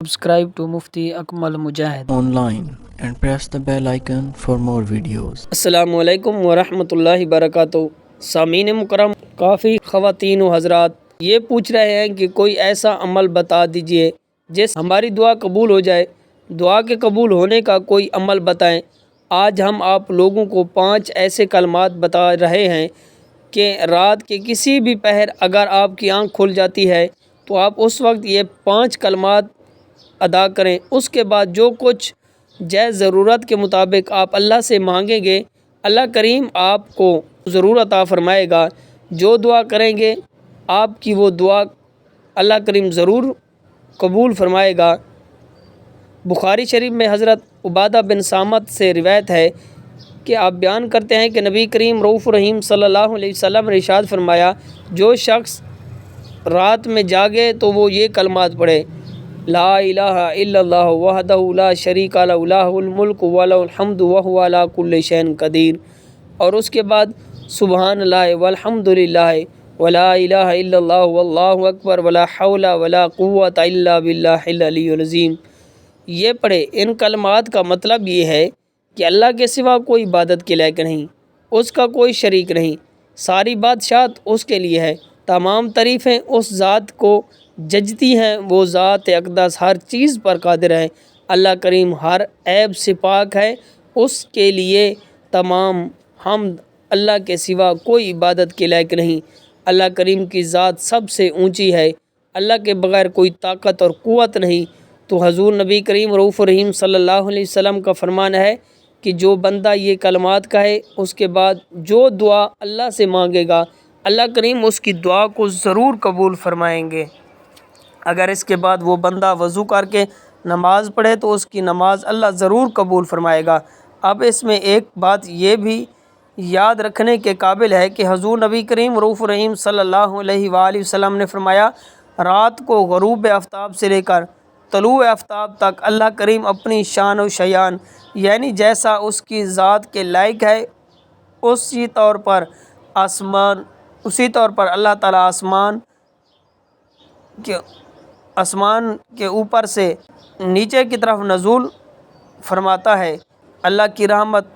Subscribe to Mufti Akmal Mujahid online and press the bell icon for more videos. السلام علیکم ورحمۃ اللہ وبرکاتہ۔ سامعین مکرم، کافی خواتین و حضرات یہ پوچھ رہے ہیں کہ کوئی ایسا عمل بتا دیجئے جس ہماری دعا قبول ہو جائے۔ دعا کے قبول ہونے کا کوئی عمل بتائیں۔ آج ہم آپ لوگوں کو 5 ایسے کلمات بتا رہے ہیں کہ رات کے کسی بھی پہر اگر آپ کی آنکھ کھل جاتی ہے تو آپ اس وقت یہ 5 کلمات ادا کریں۔ اس کے بعد جو کچھ جائز ضرورت کے مطابق آپ اللہ سے مانگیں گے، اللہ کریم آپ کو ضرور عطا فرمائے گا۔ جو دعا کریں گے آپ کی وہ دعا اللہ کریم ضرور قبول فرمائے گا۔ بخاری شریف میں حضرت عبادہ بن صامت سے روایت ہے کہ آپ بیان کرتے ہیں کہ نبی کریم رؤوف رحیم صلی اللہ علیہ وسلم نے ارشاد فرمایا، جو شخص رات میں جاگے تو وہ یہ کلمات پڑھے: لا الہ الا اللہ وحدہ لا شریک لہ لہ الملک ولہ الحمد وہو علی کل شیء قدیر، اور اس کے بعد سبحان اللہ والحمد للہ ولا الہ الا اللہ واللہ اکبر ولا حول ولا قوۃ الا باللہ العلی العظیم۔ یہ پڑھے۔ ان کلمات کا مطلب یہ ہے کہ اللہ کے سوا کوئی عبادت کے لائق نہیں، اس کا کوئی شریک نہیں، ساری بادشاہت اس کے لیے ہے، تمام تعریفیں اس ذات کو ججتی ہیں، وہ ذات اقدس ہر چیز پر قادر ہے، اللہ کریم ہر عیب سے پاک ہے، اس کے لیے تمام حمد، اللہ کے سوا کوئی عبادت کے لائق نہیں، اللہ کریم کی ذات سب سے اونچی ہے، اللہ کے بغیر کوئی طاقت اور قوت نہیں۔ تو حضور نبی کریم رؤوف رحیم صلی اللہ علیہ وسلم کا فرمان ہے کہ جو بندہ یہ کلمات کہے اس کے بعد جو دعا اللہ سے مانگے گا اللہ کریم اس کی دعا کو ضرور قبول فرمائیں گے۔ اگر اس کے بعد وہ بندہ وضو کر کے نماز پڑھے تو اس کی نماز اللہ ضرور قبول فرمائے گا۔ اب اس میں ایک بات یہ بھی یاد رکھنے کے قابل ہے کہ حضور نبی کریم رؤوف رحیم صلی اللہ علیہ وآلہ وسلم نے فرمایا، رات کو غروب آفتاب سے لے کر طلوع آفتاب تک اللہ کریم اپنی شان و شیان یعنی جیسا اس کی ذات کے لائق ہے اسی طور پر اللہ تعالیٰ آسمان کے اوپر سے نیچے کی طرف نزول فرماتا ہے۔ اللہ کی رحمت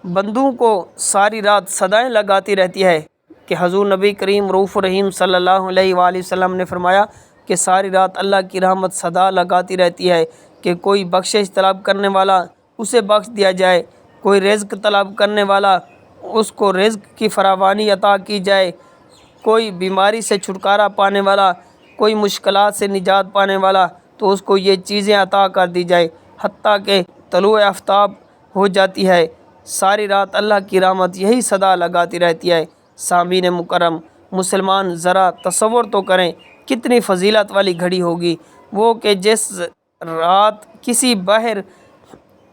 بندوں کو ساری رات صدائیں لگاتی رہتی ہے کہ حضور نبی کریم رؤوف رحیم صلی اللہ علیہ وآلہ وسلم نے فرمایا کہ ساری رات اللہ کی رحمت صدا لگاتی رہتی ہے کہ کوئی بخشش طلب کرنے والا اسے بخش دیا جائے، کوئی رزق طلب کرنے والا اس کو رزق کی فراوانی عطا کی جائے، کوئی بیماری سے چھٹکارا پانے والا، کوئی مشکلات سے نجات پانے والا تو اس کو یہ چیزیں عطا کر دی جائے، حتیٰ کہ طلوع آفتاب ہو جاتی ہے۔ ساری رات اللہ کی رحمت یہی صدا لگاتی رہتی ہے۔ سامعین مکرم، مسلمان ذرا تصور تو کریں کتنی فضیلت والی گھڑی ہوگی وہ کہ جس رات کسی بحر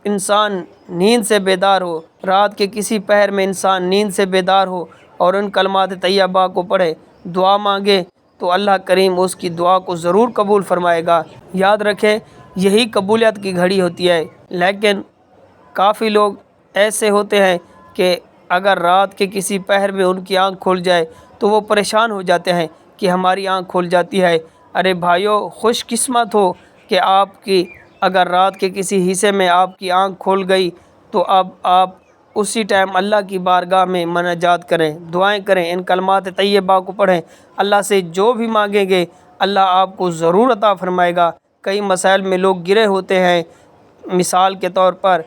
انسان نیند سے بیدار ہو، رات کے کسی پہر میں انسان نیند سے بیدار ہو اور ان کلمات طیبہ کو پڑھے، دعا مانگے تو اللہ کریم اس کی دعا کو ضرور قبول فرمائے گا۔ یاد رکھیں یہی قبولیت کی گھڑی ہوتی ہے، لیکن کافی لوگ ایسے ہوتے ہیں کہ اگر رات کے کسی پہر میں ان کی آنکھ کھل جائے تو وہ پریشان ہو جاتے ہیں کہ ہماری آنکھ کھل جاتی ہے۔ ارے بھائیو، خوش قسمت ہو کہ آپ کی اگر رات کے کسی حصے میں آپ کی آنکھ کھل گئی تو اب آپ اسی ٹائم اللہ کی بارگاہ میں مناجات کریں، دعائیں کریں، ان کلمات طیبہ کو پڑھیں، اللہ سے جو بھی مانگیں گے اللہ آپ کو ضرور عطا فرمائے گا۔ کئی مسائل میں لوگ گرے ہوتے ہیں، مثال کے طور پر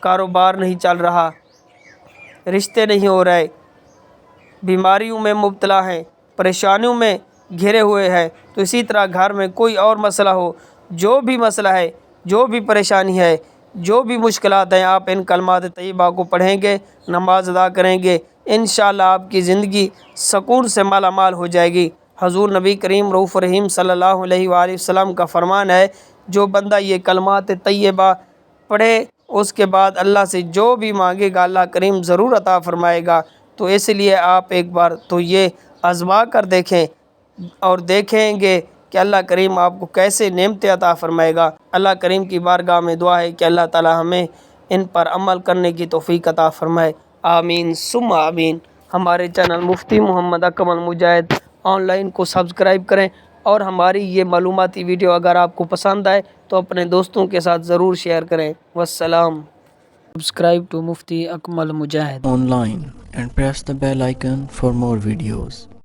کاروبار نہیں چل رہا، رشتے نہیں ہو رہے، بیماریوں میں مبتلا ہیں، پریشانیوں میں گھرے ہوئے ہیں، تو اسی طرح گھر میں کوئی اور مسئلہ ہو، جو بھی مسئلہ ہے، جو بھی پریشانی ہے، جو بھی مشکلات ہیں، آپ ان کلمات طیبہ کو پڑھیں گے، نماز ادا کریں گے، انشاءاللہ آپ کی زندگی سکون سے مالا مال ہو جائے گی۔ حضور نبی کریم رؤوف رحیم صلی اللہ علیہ وآلہ وسلم کا فرمان ہے، جو بندہ یہ کلمات طیبہ پڑھے اس کے بعد اللہ سے جو بھی مانگے گا اللہ کریم ضرور عطا فرمائے گا۔ تو اس لیے آپ ایک بار تو یہ آزما کر دیکھیں اور دیکھیں گے کہ اللہ کریم آپ کو کیسے نعمتیں عطا فرمائے گا۔ اللہ کریم کی بارگاہ میں دعا ہے کہ اللہ تعالی ہمیں ان پر عمل کرنے کی توفیق عطا فرمائے، آمین ثم آمین۔ ہمارے channel Mufti Muhammad Akmal Mujahid on line کو سبسکرائب کریں اور ہماری یہ معلوماتی ویڈیو اگر آپ کو پسند آئے تو اپنے دوستوں کے ساتھ ضرور شیئر کریں. والسلام. Subscribe to Mufti Akmal Mujahid online and press the bell icon for more videos.